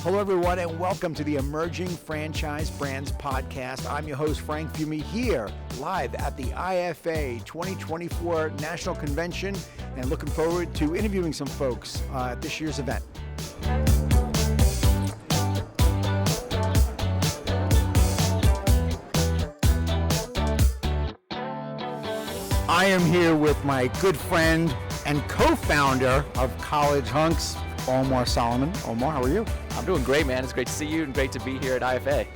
Hello, everyone, and welcome to the Emerging Franchise Brands Podcast. I'm your host, Frank Fumie, here live at the IFA2024 National Convention, and looking forward to interviewing some folks at this year's event. I am here with my good friend and co-founder of College HUNKS, Omar Soliman. Omar, how are you? I'm doing great, man. It's great to see you and great to be here at IFA.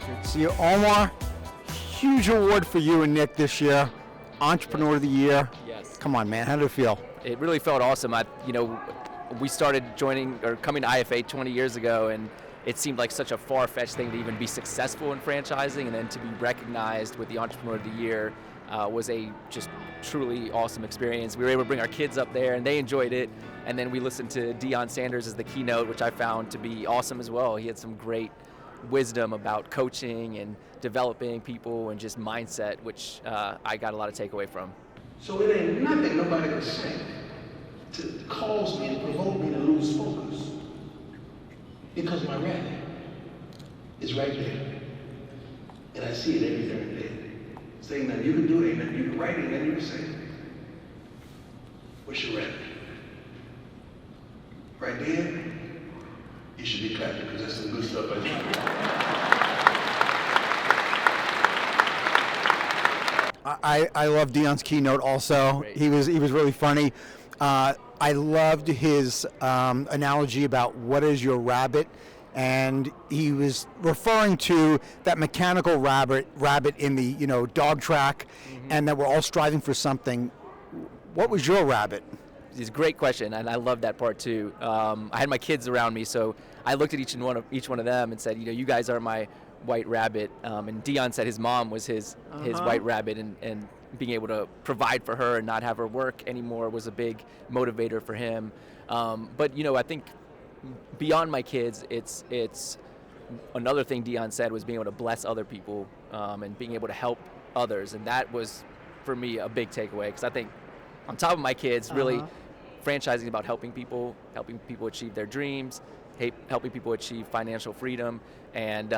Good to see you. Omar, huge award for you and Nick this year, Entrepreneur of the Year. Yes. Come on, man. How did it feel? It really felt awesome. We started coming to IFA 20 years ago, and it seemed like such a far-fetched thing to even be successful in franchising, and then to be recognized with the Entrepreneur of the Year was a just truly awesome experience. We were able to bring our kids up there, and they enjoyed it. And then we listened to Deion Sanders as the keynote, which I found to be awesome as well. He had some great wisdom about coaching and developing people and just mindset, which I got a lot of takeaway from. So it ain't nothing nobody can say to cause me and provoke me to lose focus, because my rabbit is right there, and I see it every third day. Saying nothing you can do, ain't nothing you can write, ain't nothing you can say. What's your rabbit? Right there, you should be clapping, because that's some good stuff right there. I love Deion's keynote also. Great. He was really funny. I loved his analogy about what is your rabbit, and he was referring to that mechanical rabbit in the dog track, and that we're all striving for something. What was your rabbit? It's a great question, and I love that part too. I had my kids around me, so I looked at each one of them and said, you guys are my white rabbit. And Deion said his mom was his white rabbit, and being able to provide for her and not have her work anymore was a big motivator for him. But I think beyond my kids, it's another thing Deion said was being able to bless other people and being able to help others, and that was for me a big takeaway, because I think on top of my kids, really franchising is about helping people achieve their dreams, helping people achieve financial freedom, and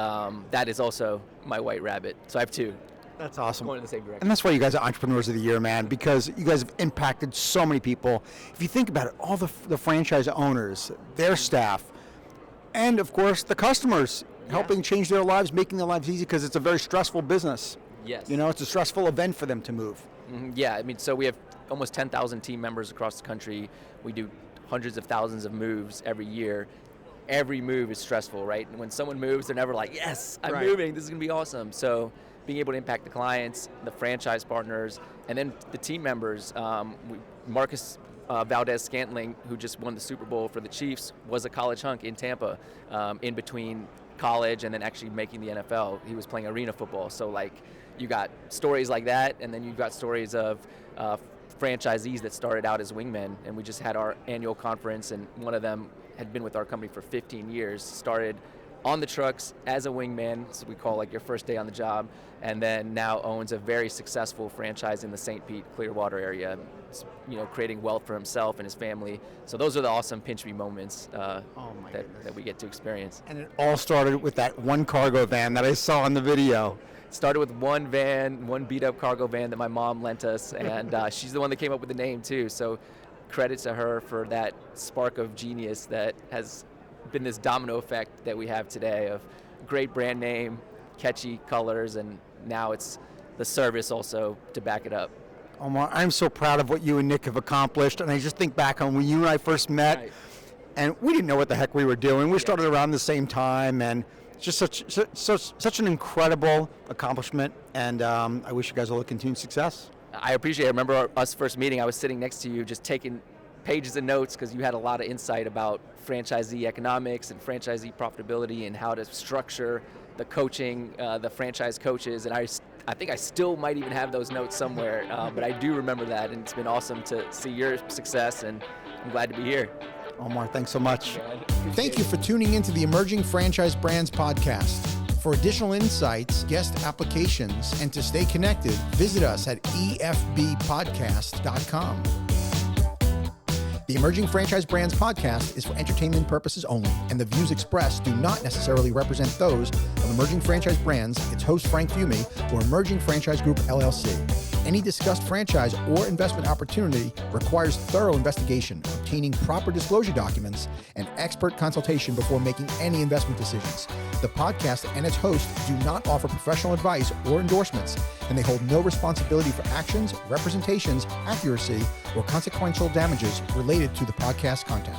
that is also my white rabbit. So I have two. That's awesome. Going in the same direction. And that's why you guys are Entrepreneurs of the Year, man, because you guys have impacted so many people. If you think about it, all the franchise owners, their staff, and of course the customers, helping change their lives, making their lives easy, because it's a very stressful business. Yes. It's a stressful event for them to move. Mm-hmm. Yeah, so we have almost 10,000 team members across the country. We do hundreds of thousands of moves every year. Every move is stressful, right? And when someone moves, they're never like, yes, I'm moving, this is gonna be awesome. So being able to impact the clients, the franchise partners, and then the team members. Marcus Valdez-Scantling, who just won the Super Bowl for the Chiefs, was a college hunk in Tampa, in between college and then actually making the NFL. He was playing arena football. So you got stories like that, and then you've got stories of franchisees that started out as wingmen, and we just had our annual conference, and one of them had been with our company for 15 years, started on the trucks as a wingman, so we call your first day on the job, and then now owns a very successful franchise in the St. Pete, Clearwater area, creating wealth for himself and his family. So those are the awesome pinch me moments that we get to experience. And it all started with that one cargo van that I saw in the video. Started with one beat up cargo van that my mom lent us, and she's the one that came up with the name too. So credit to her for that spark of genius that has been this domino effect that we have today of great brand name, catchy colors, and now it's the service also to back it up. Omar, I'm so proud of what you and Nick have accomplished, and I just think back on when you and I first met, and we didn't know what the heck we were doing. We started around the same time, and it's just such an incredible accomplishment, and I wish you guys all the continued success. I appreciate it. I remember us first meeting, I was sitting next to you just taking pages of notes, because you had a lot of insight about franchisee economics and franchisee profitability and how to structure the coaching, the franchise coaches, and I think I still might even have those notes somewhere, but I do remember that, and it's been awesome to see your success, and I'm glad to be here. Omar, thanks so much. Thank you for tuning into the Emerging Franchise Brands Podcast. For additional insights, guest applications, and to stay connected, visit us at efbpodcast.com. The Emerging Franchise Brands podcast is for entertainment purposes only, and the views expressed do not necessarily represent those of Emerging Franchise Brands, its host Frank Fumie, or Emerging Franchise Group LLC. Any discussed franchise or investment opportunity requires thorough investigation, obtaining proper disclosure documents, and expert consultation before making any investment decisions. The podcast and its host do not offer professional advice or endorsements, and they hold no responsibility for actions, representations, accuracy, or consequential damages related to the podcast content.